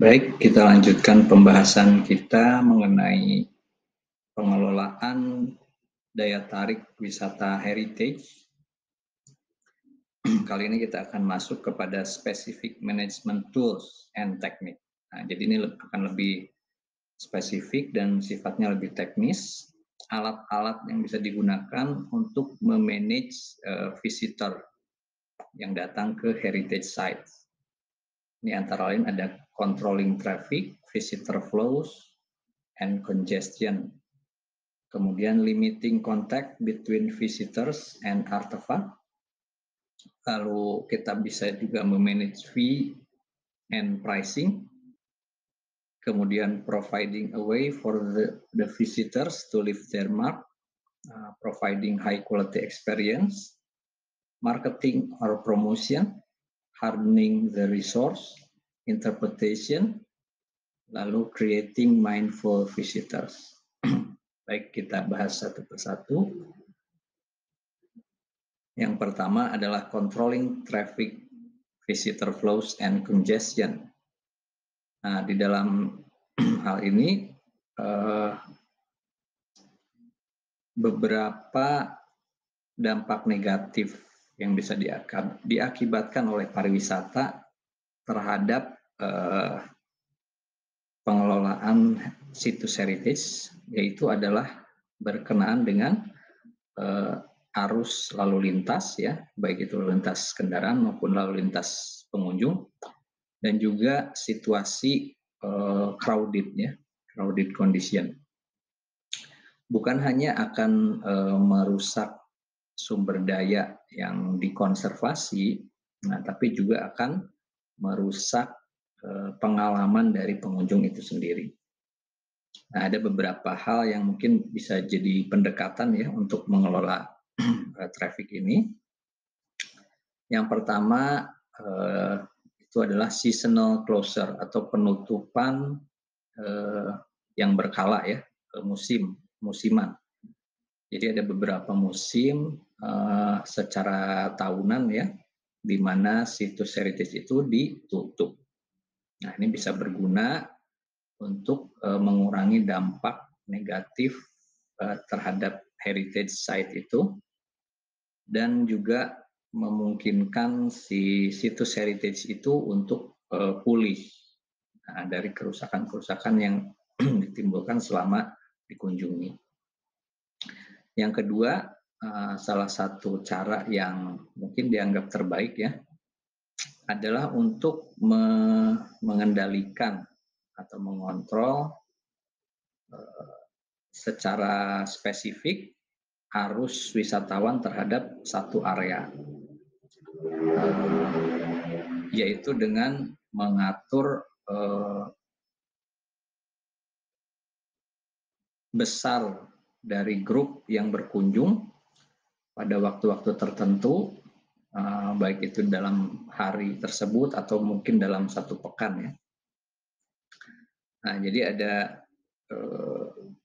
Baik, kita lanjutkan pembahasan kita mengenai pengelolaan daya tarik wisata heritage. Kali ini kita akan masuk kepada specific management tools and technique. Nah, jadi ini akan lebih spesifik dan sifatnya lebih teknis. Alat-alat yang bisa digunakan untuk memanage visitor yang datang ke heritage sites. Ini antara lain ada controlling traffic, visitor flows, and congestion. Kemudian limiting contact between visitors and artifact. Lalu kita bisa juga memanage fee and pricing. Kemudian providing a way for the visitors to leave their mark, providing high quality experience, marketing or promotion, hardening the resource, interpretation, lalu creating mindful visitors. Baik, kita bahas satu persatu. Yang pertama adalah controlling traffic, visitor flows, and congestion. Nah, di dalam hal ini beberapa dampak negatif yang bisa diakibatkan oleh pariwisata terhadap pengelolaan situs heritage, yaitu adalah berkenaan dengan arus lalu lintas, ya, baik itu lalu lintas kendaraan maupun lalu lintas pengunjung, dan juga situasi crowded, ya, crowded condition. Bukan hanya akan merusak sumber daya yang dikonservasi, nah, tapi juga akan merusak pengalaman dari pengunjung itu sendiri. Nah, ada beberapa hal yang mungkin bisa jadi pendekatan, ya, untuk mengelola traffic ini. Yang pertama itu adalah seasonal closure atau penutupan yang berkala, ya, musiman. Jadi ada beberapa musim secara tahunan, ya, di mana situs heritage itu ditutup. Nah, ini bisa berguna untuk mengurangi dampak negatif terhadap heritage site itu, dan juga memungkinkan si situs heritage itu untuk pulih dari kerusakan-kerusakan yang ditimbulkan selama dikunjungi. Yang kedua, salah satu cara yang mungkin dianggap terbaik, ya, adalah untuk mengendalikan atau mengontrol secara spesifik arus wisatawan terhadap satu area, yaitu dengan mengatur besar dari grup yang berkunjung pada waktu-waktu tertentu, baik itu dalam hari tersebut atau mungkin dalam satu pekan, ya. Nah, jadi ada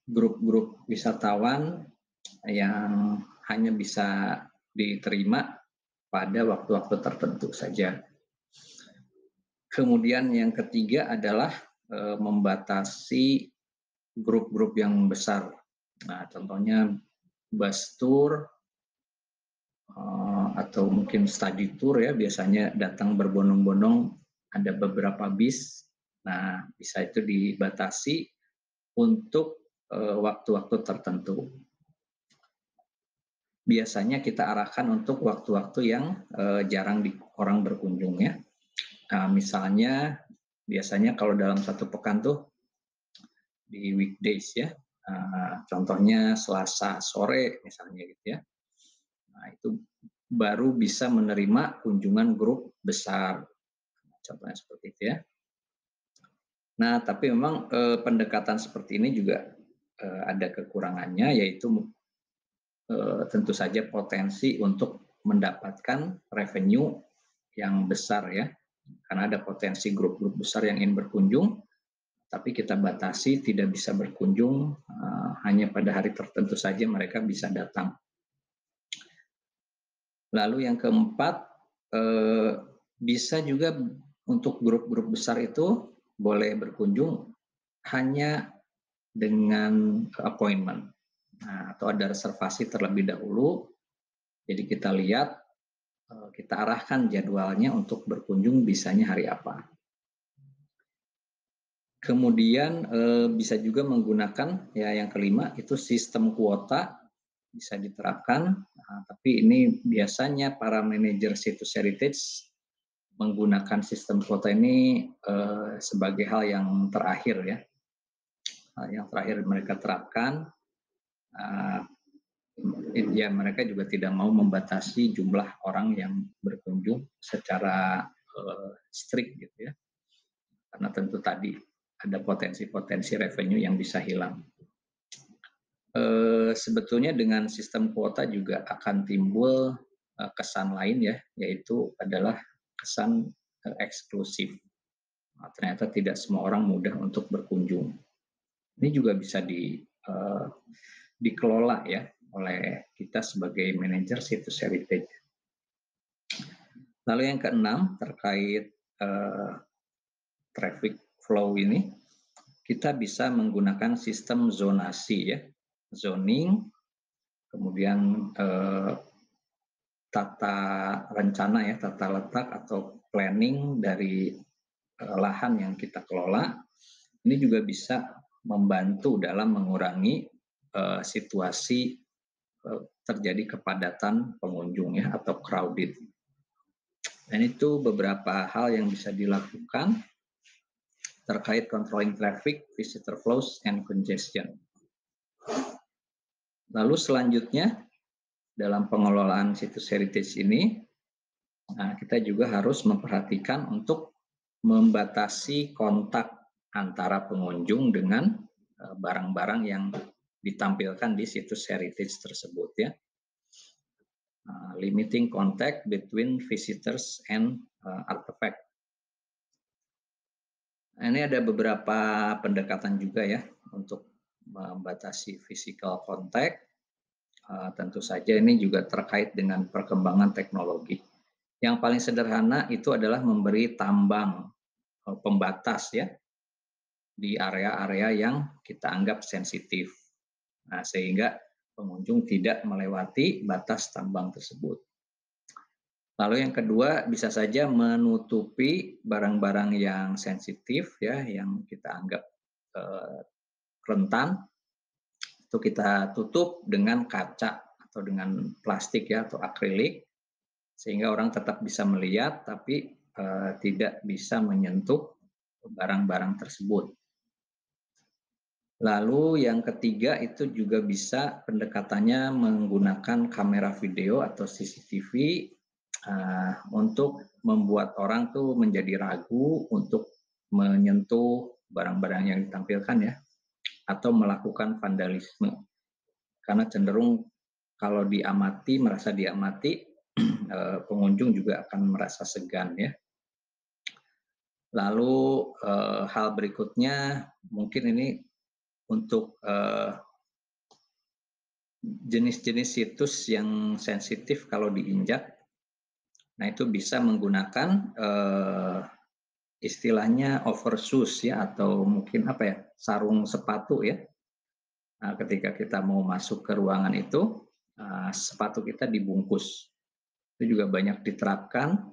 grup-grup wisatawan yang hanya bisa diterima pada waktu-waktu tertentu saja. Kemudian yang ketiga adalah membatasi grup-grup yang besar. Nah, contohnya bus tour atau mungkin study tour, ya, biasanya datang berbondong-bondong, ada beberapa bis. Nah, bisa itu dibatasi untuk waktu-waktu tertentu. Biasanya kita arahkan untuk waktu-waktu yang jarang orang berkunjung, ya. Nah, misalnya biasanya kalau dalam satu pekan tuh di weekdays, ya, contohnya Selasa sore misalnya, gitu, ya. Nah, itu baru bisa menerima kunjungan grup besar, contohnya seperti itu, ya. Nah, tapi memang pendekatan seperti ini juga ada kekurangannya, yaitu tentu saja potensi untuk mendapatkan revenue yang besar, ya, karena ada potensi grup-grup besar yang ingin berkunjung, tapi kita batasi tidak bisa berkunjung, hanya pada hari tertentu saja mereka bisa datang. Lalu yang keempat, bisa juga untuk grup-grup besar itu boleh berkunjung hanya dengan appointment, atau ada reservasi terlebih dahulu. Jadi kita lihat, kita arahkan jadwalnya untuk berkunjung bisanya hari apa. Kemudian bisa juga menggunakan ya yang kelima itu sistem kuota bisa diterapkan, tapi ini biasanya para manajer situs heritage menggunakan sistem kuota ini sebagai hal yang terakhir ya. Yang terakhir mereka terapkan, ya mereka juga tidak mau membatasi jumlah orang yang berkunjung secara strict gitu ya, karena tentu tadi ada potensi-potensi revenue yang bisa hilang. Sebetulnya dengan sistem kuota juga akan timbul kesan lain ya, yaitu adalah kesan eksklusif. Ternyata tidak semua orang mudah untuk berkunjung. Ini juga bisa dikelola ya oleh kita sebagai manajer situs heritage. Lalu yang keenam terkait traffic flow ini, kita bisa menggunakan sistem zonasi ya, zoning, kemudian tata rencana ya, tata letak atau planning dari lahan yang kita kelola. Ini juga bisa membantu dalam mengurangi situasi terjadi kepadatan pengunjung ya, atau crowded. Dan itu beberapa hal yang bisa dilakukan terkait controlling traffic, visitor flows, and congestion. Lalu selanjutnya dalam pengelolaan situs heritage ini, kita juga harus memperhatikan untuk membatasi kontak antara pengunjung dengan barang-barang yang ditampilkan di situs heritage tersebut ya. Limiting contact between visitors and artifact. Ini ada beberapa pendekatan juga ya untuk membatasi physical contact. Tentu saja ini juga terkait dengan perkembangan teknologi. Yang paling sederhana itu adalah memberi tambang pembatas ya di area-area yang kita anggap sensitif. Sehingga pengunjung tidak melewati batas tambang tersebut. Lalu yang kedua, bisa saja menutupi barang-barang yang sensitif ya, yang kita anggap rentan, itu kita tutup dengan kaca atau dengan plastik ya, atau akrilik, sehingga orang tetap bisa melihat tapi tidak bisa menyentuh barang-barang tersebut. Lalu yang ketiga itu juga bisa pendekatannya menggunakan kamera video atau CCTV untuk membuat orang tuh menjadi ragu untuk menyentuh barang-barang yang ditampilkan ya, atau melakukan vandalisme. Karena cenderung kalau merasa diamati, pengunjung juga akan merasa segan ya. Lalu hal berikutnya mungkin ini untuk jenis-jenis situs yang sensitif kalau diinjak, nah itu bisa menggunakan istilahnya overshoes ya, atau mungkin sarung sepatu ya. Nah, ketika kita mau masuk ke ruangan itu, sepatu kita dibungkus. Itu juga banyak diterapkan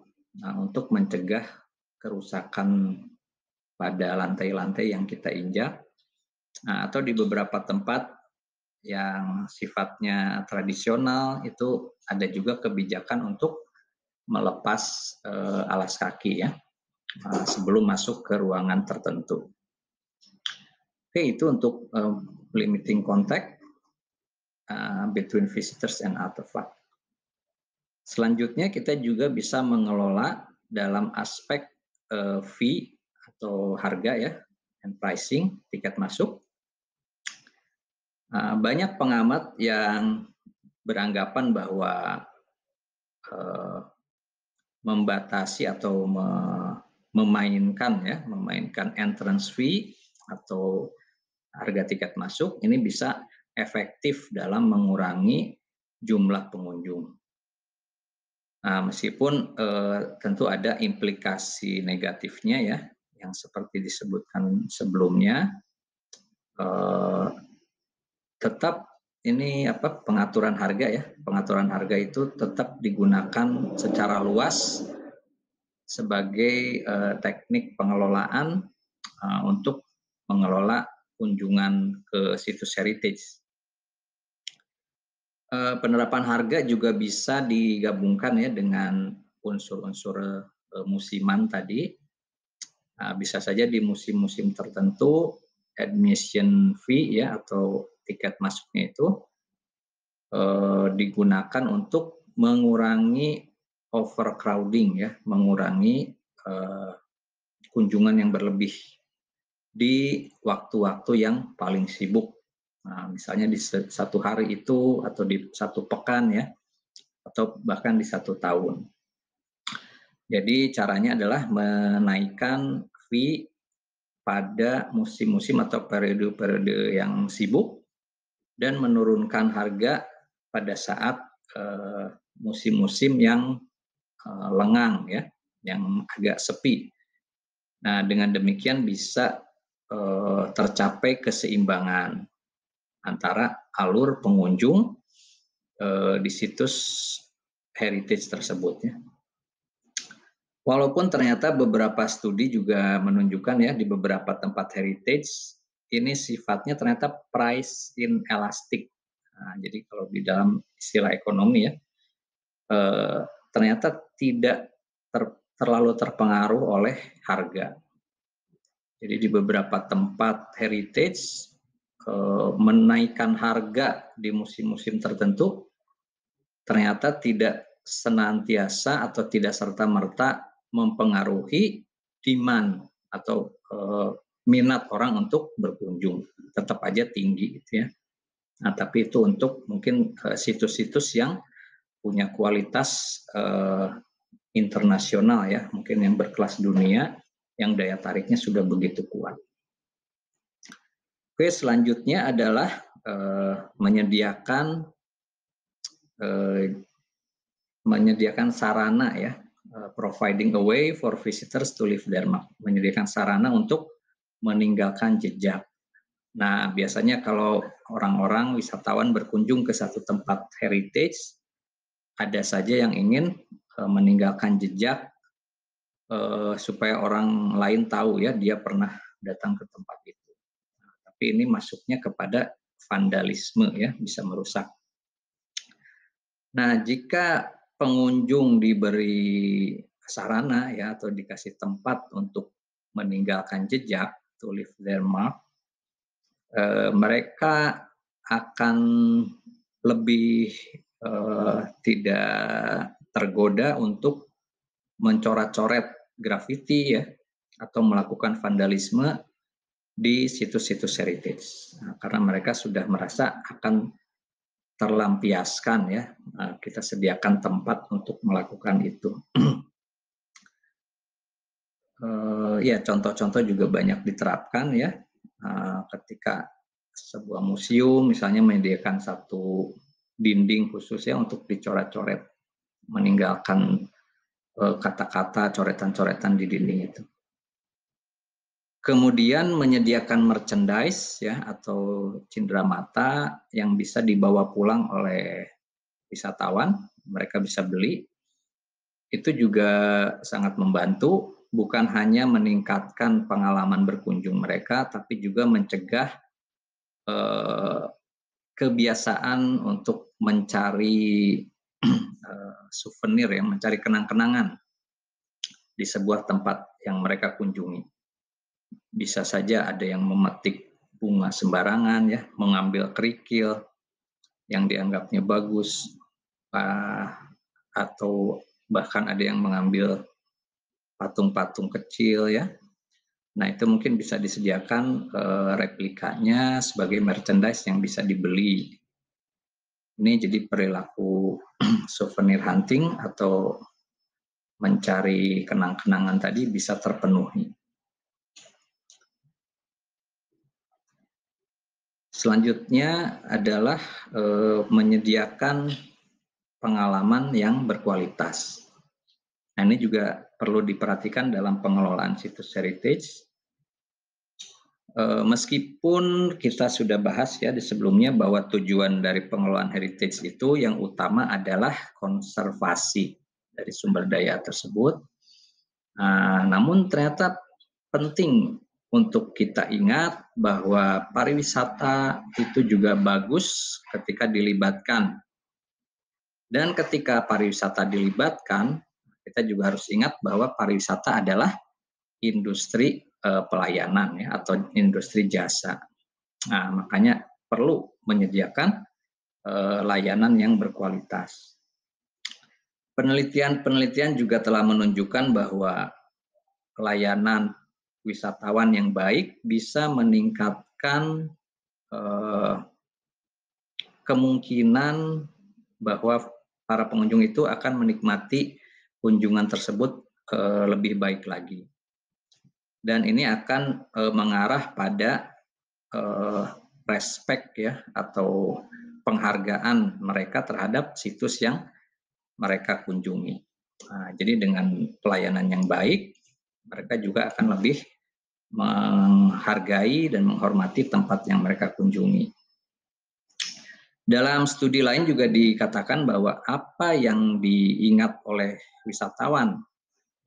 untuk mencegah kerusakan pada lantai-lantai yang kita injak. Atau di beberapa tempat yang sifatnya tradisional itu ada juga kebijakan untuk melepas alas kaki ya sebelum masuk ke ruangan tertentu. Oke, itu untuk limiting contact between visitors and artifact. Selanjutnya kita juga bisa mengelola dalam aspek fee atau harga ya, and pricing tiket masuk. Banyak pengamat yang beranggapan bahwa membatasi atau memainkan entrance fee atau harga tiket masuk ini bisa efektif dalam mengurangi jumlah pengunjung. Meskipun tentu ada implikasi negatifnya ya, yang seperti disebutkan sebelumnya, tetap ini pengaturan harga ya. Pengaturan harga itu tetap digunakan secara luas sebagai teknik pengelolaan untuk mengelola kunjungan ke situs heritage. Penerapan harga juga bisa digabungkan ya dengan unsur-unsur musiman tadi. Bisa saja di musim-musim tertentu admission fee ya atau tiket masuknya itu digunakan untuk mengurangi overcrowding ya, mengurangi kunjungan yang berlebih di waktu-waktu yang paling sibuk. Nah, misalnya di satu hari itu atau di satu pekan ya, atau bahkan di satu tahun. Jadi caranya adalah menaikkan fee pada musim-musim atau periode-periode yang sibuk dan menurunkan harga pada saat musim-musim yang lengang ya, yang agak sepi. Nah, dengan demikian bisa tercapai keseimbangan antara alur pengunjung di situs heritage tersebut ya. Walaupun ternyata beberapa studi juga menunjukkan ya di beberapa tempat heritage ini sifatnya ternyata price inelastic. Nah, jadi kalau di dalam istilah ekonomi ya, ternyata tidak terlalu terpengaruh oleh harga. Jadi di beberapa tempat heritage menaikkan harga di musim-musim tertentu ternyata tidak senantiasa atau tidak serta-merta mempengaruhi demand atau minat orang untuk berkunjung. Tetap aja tinggi gitu ya. Nah, tapi itu untuk mungkin situs-situs yang punya kualitas internasional ya, mungkin yang berkelas dunia, yang daya tariknya sudah begitu kuat. Oke, selanjutnya adalah menyediakan sarana ya, providing a way for visitors to leave their mark, menyediakan sarana untuk meninggalkan jejak. Nah, biasanya kalau orang-orang wisatawan berkunjung ke satu tempat heritage, ada saja yang ingin meninggalkan jejak supaya orang lain tahu ya dia pernah datang ke tempat itu. Nah, tapi ini masuknya kepada vandalisme ya, bisa merusak. Nah, jika pengunjung diberi sarana ya atau dikasih tempat untuk meninggalkan jejak, to leave their mark, mereka akan lebih tidak tergoda untuk mencoret-coret grafiti ya atau melakukan vandalisme di situs-situs heritage. Nah, karena mereka sudah merasa akan terlampiaskan ya, kita sediakan tempat untuk melakukan itu. Ya, contoh-contoh juga banyak diterapkan ya, ketika sebuah museum misalnya menyediakan satu dinding khusus ya untuk dicoret-coret, meninggalkan kata-kata coretan-coretan di dinding itu. Kemudian menyediakan merchandise ya atau cenderamata yang bisa dibawa pulang oleh wisatawan, mereka bisa beli. Itu juga sangat membantu, bukan hanya meningkatkan pengalaman berkunjung mereka, tapi juga mencegah kebiasaan untuk mencari souvenir ya, mencari kenang-kenangan di sebuah tempat yang mereka kunjungi. Bisa saja ada yang memetik bunga sembarangan ya, mengambil kerikil yang dianggapnya bagus, atau bahkan ada yang mengambil patung-patung kecil ya. Nah, itu mungkin bisa disediakan replikanya sebagai merchandise yang bisa dibeli. Ini jadi perilaku souvenir hunting atau mencari kenang-kenangan tadi bisa terpenuhi. Selanjutnya adalah menyediakan pengalaman yang berkualitas. Nah, ini juga perlu diperhatikan dalam pengelolaan situs heritage. Meskipun kita sudah bahas ya di sebelumnya bahwa tujuan dari pengelolaan heritage itu yang utama adalah konservasi dari sumber daya tersebut. Namun ternyata penting untuk kita ingat bahwa pariwisata itu juga bagus ketika dilibatkan. Dan ketika pariwisata dilibatkan, kita juga harus ingat bahwa pariwisata adalah industri pelayanan ya, atau industri jasa. Nah, makanya perlu menyediakan layanan yang berkualitas. Penelitian juga telah menunjukkan bahwa layanan wisatawan yang baik bisa meningkatkan kemungkinan bahwa para pengunjung itu akan menikmati kunjungan tersebut lebih baik lagi. Dan ini akan mengarah pada respect ya, atau penghargaan mereka terhadap situs yang mereka kunjungi. Jadi dengan pelayanan yang baik, mereka juga akan lebih menghargai dan menghormati tempat yang mereka kunjungi. Dalam studi lain juga dikatakan bahwa apa yang diingat oleh wisatawan,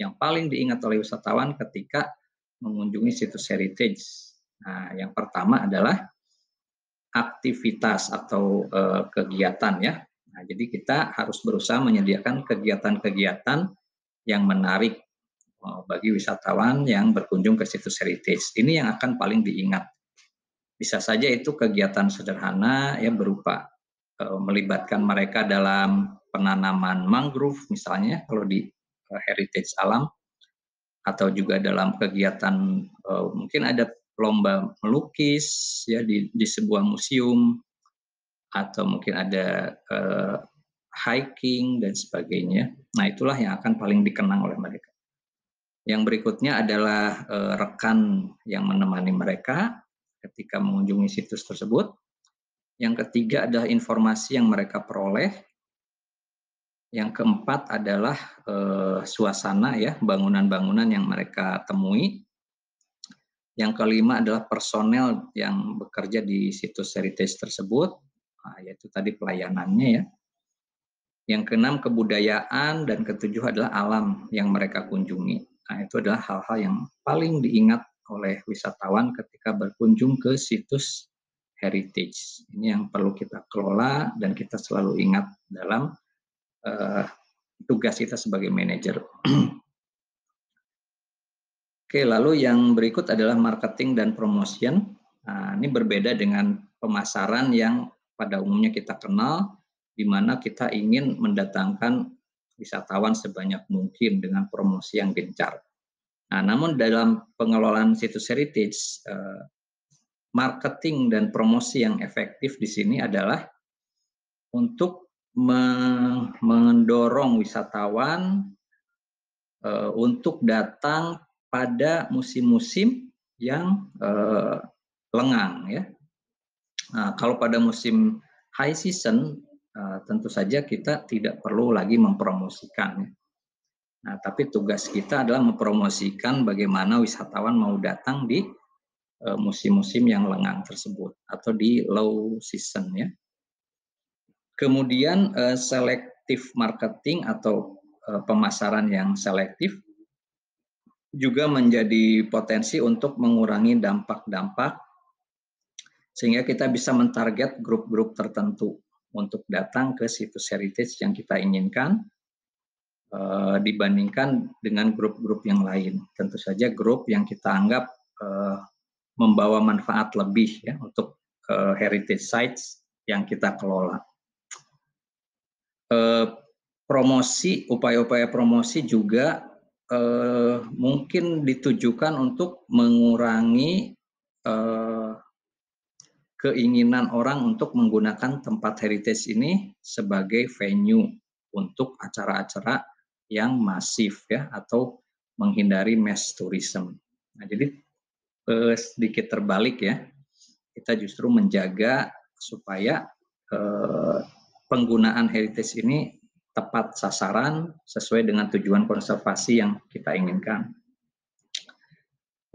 yang paling diingat oleh wisatawan ketika mengunjungi situs heritage. Nah, yang pertama adalah aktivitas atau kegiatan ya. Nah, jadi kita harus berusaha menyediakan kegiatan-kegiatan yang menarik bagi wisatawan yang berkunjung ke situs heritage. Ini yang akan paling diingat. Bisa saja itu kegiatan sederhana ya, berupa melibatkan mereka dalam penanaman mangrove misalnya kalau di heritage alam, atau juga dalam kegiatan mungkin ada lomba melukis ya di sebuah museum, atau mungkin ada hiking dan sebagainya. Nah, itulah yang akan paling dikenang oleh mereka. Yang berikutnya adalah rekan yang menemani mereka ketika mengunjungi situs tersebut. Yang ketiga adalah informasi yang mereka peroleh. Yang keempat adalah suasana ya, bangunan-bangunan yang mereka temui. Yang kelima adalah personel yang bekerja di situs heritage tersebut, yaitu tadi pelayanannya ya. Yang keenam kebudayaan, dan ketujuh adalah alam yang mereka kunjungi. Nah, itu adalah hal-hal yang paling diingat oleh wisatawan ketika berkunjung ke situs heritage. Ini yang perlu kita kelola dan kita selalu ingat dalam tugas kita sebagai manajer. Oke, lalu yang berikut adalah marketing dan promotion. Nah, ini berbeda dengan pemasaran yang pada umumnya kita kenal, di mana kita ingin mendatangkan wisatawan sebanyak mungkin dengan promosi yang gencar. Nah, namun dalam pengelolaan situs heritage, marketing dan promosi yang efektif di sini adalah untuk mendorong wisatawan untuk datang pada musim-musim yang lengang ya. Nah, kalau pada musim high season tentu saja kita tidak perlu lagi mempromosikan. Nah, tapi tugas kita adalah mempromosikan bagaimana wisatawan mau datang di musim-musim yang lengang tersebut atau di low season ya. Kemudian selektif marketing atau pemasaran yang selektif juga menjadi potensi untuk mengurangi dampak-dampak, sehingga kita bisa mentarget grup-grup tertentu untuk datang ke situs heritage yang kita inginkan dibandingkan dengan grup-grup yang lain. Tentu saja grup yang kita anggap membawa manfaat lebih ya untuk heritage sites yang kita kelola. Upaya-upaya promosi juga mungkin ditujukan untuk mengurangi keinginan orang untuk menggunakan tempat heritage ini sebagai venue untuk acara-acara yang masif ya, atau menghindari mass tourism. Nah, jadi sedikit terbalik ya, kita justru menjaga supaya penggunaan heritage ini tepat sasaran sesuai dengan tujuan konservasi yang kita inginkan.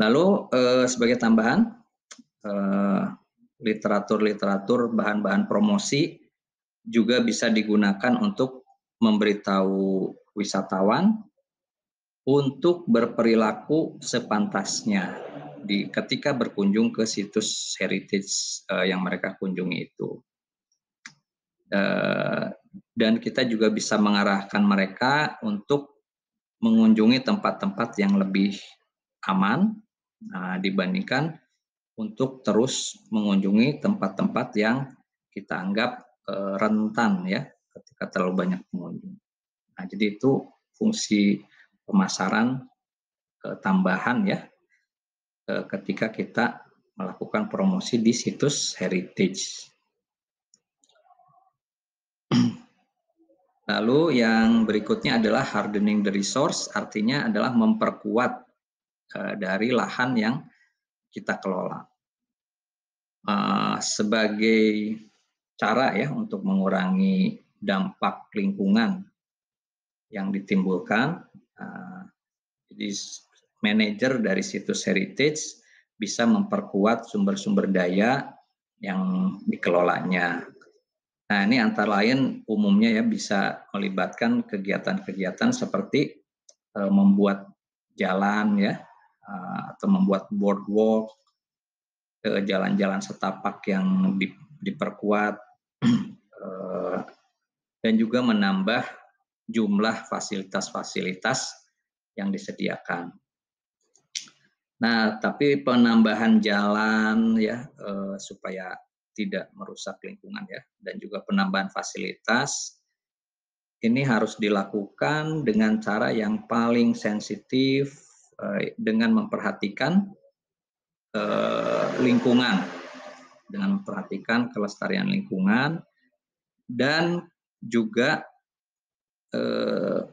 Lalu sebagai tambahan, literatur-literatur bahan-bahan promosi juga bisa digunakan untuk memberitahu wisatawan untuk berperilaku sepantasnya ketika berkunjung ke situs heritage yang mereka kunjungi itu. Dan kita juga bisa mengarahkan mereka untuk mengunjungi tempat-tempat yang lebih aman dibandingkan untuk terus mengunjungi tempat-tempat yang kita anggap rentan ya ketika terlalu banyak pengunjung. Nah, jadi itu fungsi pemasaran tambahan ya ketika kita melakukan promosi di situs heritage. Lalu yang berikutnya adalah hardening the resource, artinya adalah memperkuat dari lahan yang kita kelola. Sebagai cara ya untuk mengurangi dampak lingkungan yang ditimbulkan, jadi manajer dari situs heritage bisa memperkuat sumber-sumber daya yang dikelolanya. Nah, ini antara lain umumnya ya bisa melibatkan kegiatan-kegiatan seperti membuat jalan ya, atau membuat boardwalk, jalan-jalan setapak yang diperkuat, dan juga menambah jumlah fasilitas-fasilitas yang disediakan. Nah, tapi penambahan jalan ya supaya tidak merusak lingkungan ya, dan juga penambahan fasilitas ini harus dilakukan dengan cara yang paling sensitif dengan memperhatikan lingkungan, dengan memperhatikan kelestarian lingkungan dan juga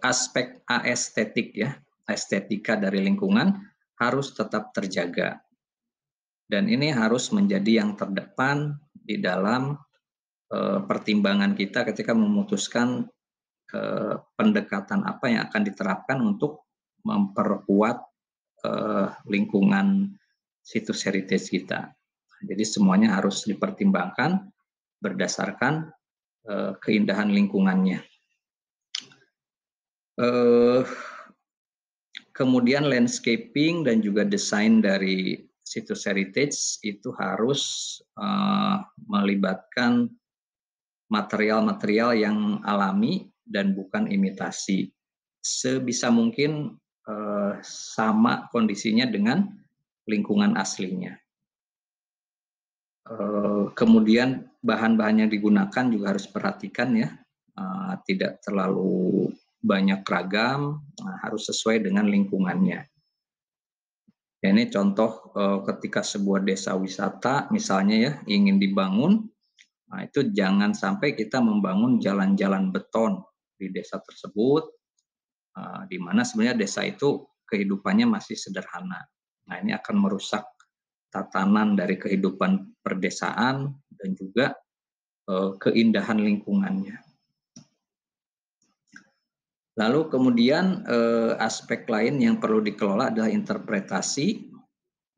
aspek aestetik ya, estetika dari lingkungan harus tetap terjaga. Dan ini harus menjadi yang terdepan di dalam pertimbangan kita ketika memutuskan pendekatan apa yang akan diterapkan untuk memperkuat lingkungan situs heritage kita. Jadi semuanya harus dipertimbangkan berdasarkan keindahan lingkungannya. Kemudian landscaping dan juga desain dari situs heritage itu harus melibatkan material-material yang alami dan bukan imitasi. Sebisa mungkin sama kondisinya dengan lingkungan aslinya. Kemudian bahan-bahan yang digunakan juga harus perhatikan ya, tidak terlalu banyak ragam, harus sesuai dengan lingkungannya. Ya, ini contoh ketika sebuah desa wisata misalnya ya ingin dibangun, nah itu jangan sampai kita membangun jalan-jalan beton di desa tersebut, di mana sebenarnya desa itu kehidupannya masih sederhana. Nah, ini akan merusak tatanan dari kehidupan perdesaan dan juga keindahan lingkungannya. Lalu kemudian aspek lain yang perlu dikelola adalah interpretasi.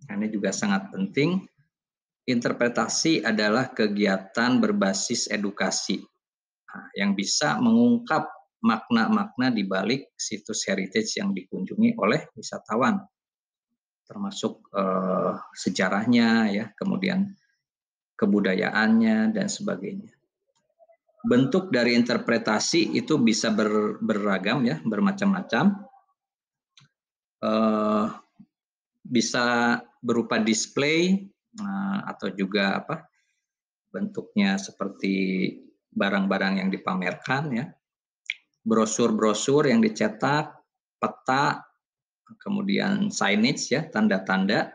Nah, ini juga sangat penting. Interpretasi adalah kegiatan berbasis edukasi yang bisa mengungkap makna-makna di balik situs heritage yang dikunjungi oleh wisatawan, termasuk sejarahnya, ya, kemudian kebudayaannya dan sebagainya. Bentuk dari interpretasi itu bisa beragam ya, bermacam-macam. Bisa berupa display atau juga bentuknya seperti barang-barang yang dipamerkan ya, brosur-brosur yang dicetak, peta, kemudian signage ya, tanda-tanda,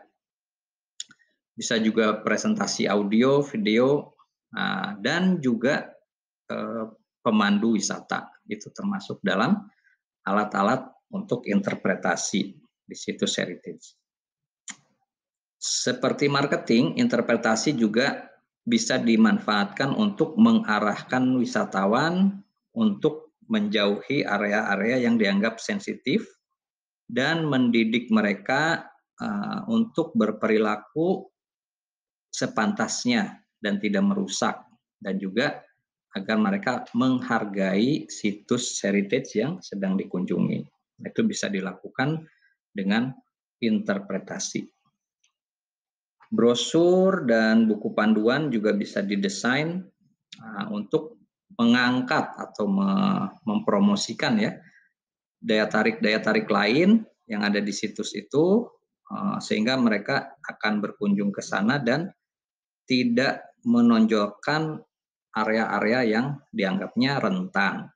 bisa juga presentasi audio, video, dan juga pemandu wisata. Itu termasuk dalam alat-alat untuk interpretasi di situs heritage. Seperti marketing, interpretasi juga bisa dimanfaatkan untuk mengarahkan wisatawan untuk menjauhi area-area yang dianggap sensitif dan mendidik mereka untuk berperilaku sepantasnya dan tidak merusak, dan juga agar mereka menghargai situs heritage yang sedang dikunjungi. Itu bisa dilakukan dengan interpretasi. Brosur dan buku panduan juga bisa didesain untuk mengangkat atau mempromosikan ya daya tarik lain yang ada di situs itu, sehingga mereka akan berkunjung ke sana dan tidak menonjolkan area-area yang dianggapnya rentan.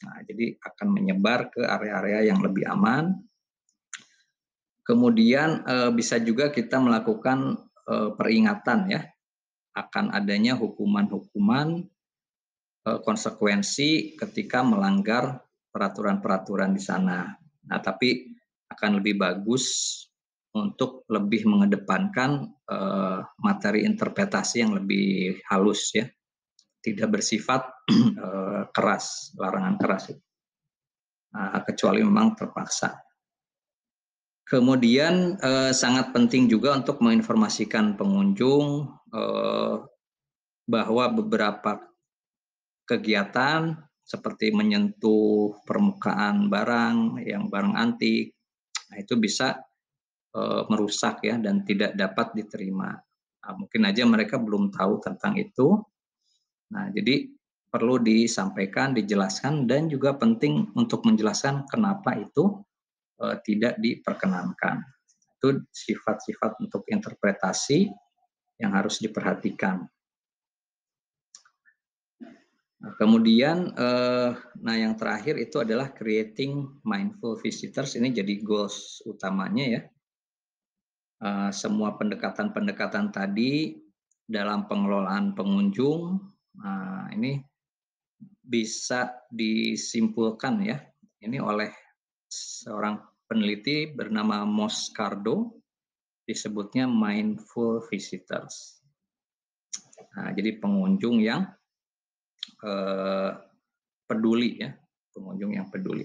Nah, jadi akan menyebar ke area-area yang lebih aman. Kemudian bisa juga kita melakukan peringatan ya akan adanya hukuman-hukuman konsekuensi ketika melanggar peraturan-peraturan di sana. Nah, tapi akan lebih bagus untuk lebih mengedepankan materi interpretasi yang lebih halus ya, tidak bersifat keras, larangan keras, kecuali memang terpaksa. Kemudian sangat penting juga untuk menginformasikan pengunjung bahwa beberapa kegiatan seperti menyentuh permukaan barang yang barang antik, nah itu bisa merusak ya dan tidak dapat diterima. Nah, mungkin aja mereka belum tahu tentang itu. Nah, jadi perlu disampaikan, dijelaskan, dan juga penting untuk menjelaskan kenapa itu tidak diperkenankan. Itu sifat-sifat untuk interpretasi yang harus diperhatikan. Nah, kemudian, yang terakhir itu adalah creating mindful visitors. Ini jadi goals utamanya ya. Semua pendekatan-pendekatan tadi dalam pengelolaan pengunjung, ini bisa disimpulkan ya. Ini oleh seorang peneliti bernama Moscardo, disebutnya mindful visitors. Nah, jadi pengunjung yang peduli ya, pengunjung yang peduli.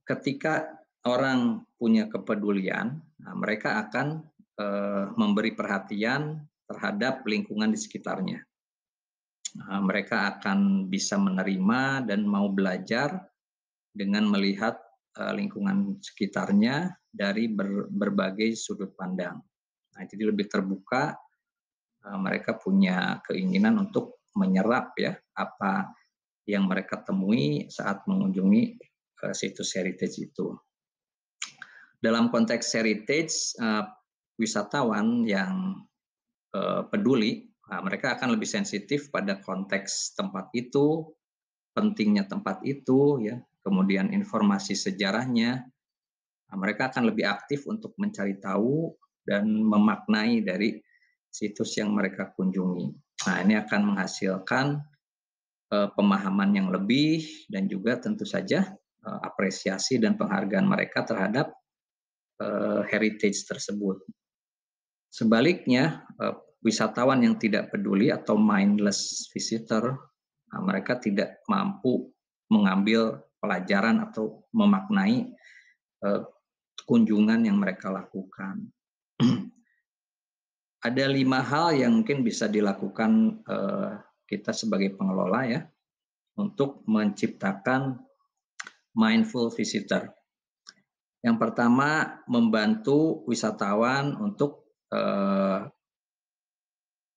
Ketika orang punya kepedulian, mereka akan memberi perhatian terhadap lingkungan di sekitarnya. Mereka akan bisa menerima dan mau belajar dengan melihat lingkungan sekitarnya dari berbagai sudut pandang. Nah, jadi lebih terbuka, mereka punya keinginan untuk menyerap ya apa yang mereka temui saat mengunjungi situs heritage itu. Dalam konteks heritage, wisatawan yang peduli, mereka akan lebih sensitif pada konteks tempat itu, pentingnya tempat itu, ya, kemudian informasi sejarahnya. Mereka akan lebih aktif untuk mencari tahu dan memaknai dari situs yang mereka kunjungi. Nah, ini akan menghasilkan pemahaman yang lebih dan juga tentu saja apresiasi dan penghargaan mereka terhadap heritage tersebut. Sebaliknya, wisatawan yang tidak peduli atau mindless visitor, mereka tidak mampu mengambil pelajaran atau memaknai kunjungan yang mereka lakukan. Ada 5 hal yang mungkin bisa dilakukan kita sebagai pengelola ya, untuk menciptakan mindful visitor. Yang pertama, membantu wisatawan untuk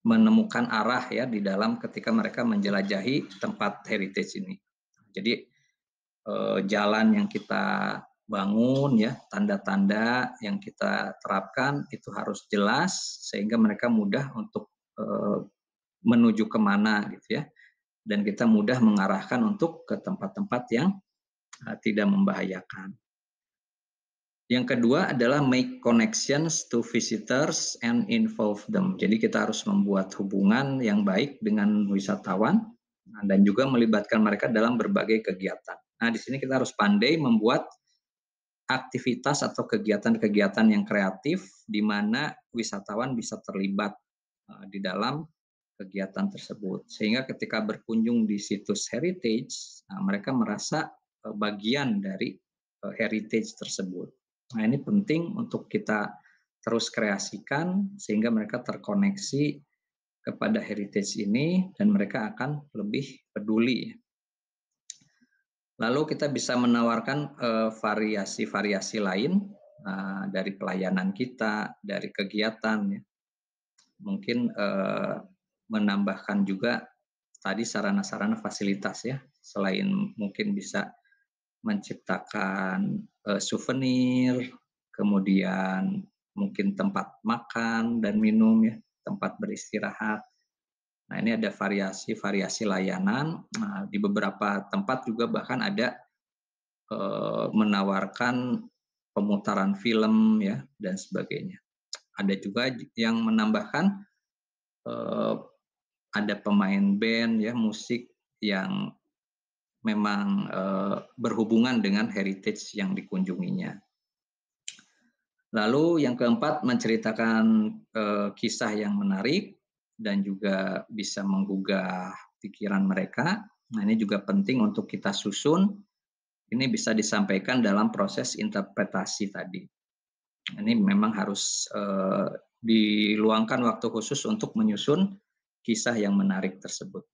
menemukan arah ya di dalam ketika mereka menjelajahi tempat heritage ini. Jadi jalan yang kita bangun ya, tanda-tanda yang kita terapkan itu harus jelas sehingga mereka mudah untuk menuju kemana gitu ya, dan kita mudah mengarahkan untuk ke tempat-tempat yang tidak membahayakan. Yang kedua adalah make connections to visitors and involve them. Jadi kita harus membuat hubungan yang baik dengan wisatawan dan juga melibatkan mereka dalam berbagai kegiatan. Nah, di sini kita harus pandai membuat aktivitas atau kegiatan-kegiatan yang kreatif di mana wisatawan bisa terlibat di dalam kegiatan tersebut. Sehingga ketika berkunjung di situs heritage, mereka merasa bagian dari heritage tersebut. Nah, ini penting untuk kita terus kreasikan sehingga mereka terkoneksi kepada heritage ini dan mereka akan lebih peduli. Lalu kita bisa menawarkan variasi-variasi lain dari pelayanan kita, dari kegiatan. Mungkin menambahkan juga tadi sarana-sarana fasilitas ya, selain mungkin bisa menciptakan souvenir, kemudian mungkin tempat makan dan minum ya, tempat beristirahat. Nah, ini ada variasi-variasi layanan. Nah, di beberapa tempat juga bahkan ada menawarkan pemutaran film ya dan sebagainya. Ada juga yang menambahkan ada pemain band ya, musik yang memang berhubungan dengan heritage yang dikunjunginya. Lalu yang keempat, menceritakan kisah yang menarik dan juga bisa menggugah pikiran mereka. Nah, ini juga penting untuk kita susun. Ini bisa disampaikan dalam proses interpretasi tadi. Ini memang harus diluangkan waktu khusus untuk menyusun kisah yang menarik tersebut.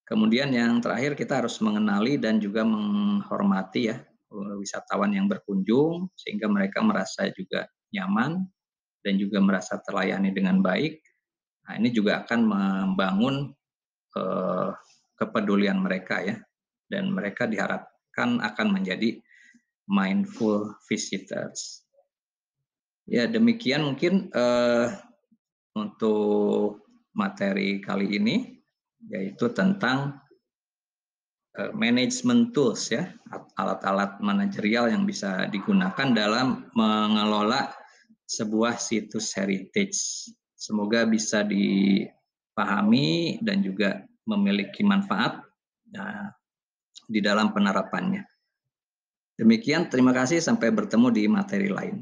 Kemudian yang terakhir, kita harus mengenali dan juga menghormati ya wisatawan yang berkunjung sehingga mereka merasa juga nyaman dan juga merasa terlayani dengan baik. Nah, ini juga akan membangun kepedulian mereka ya, dan mereka diharapkan akan menjadi mindful visitors. Ya, demikian mungkin untuk materi kali ini, yaitu tentang management tools ya, alat-alat manajerial yang bisa digunakan dalam mengelola sebuah situs heritage. Semoga bisa dipahami dan juga memiliki manfaat di dalam penerapannya. Demikian, terima kasih, sampai bertemu di materi lain.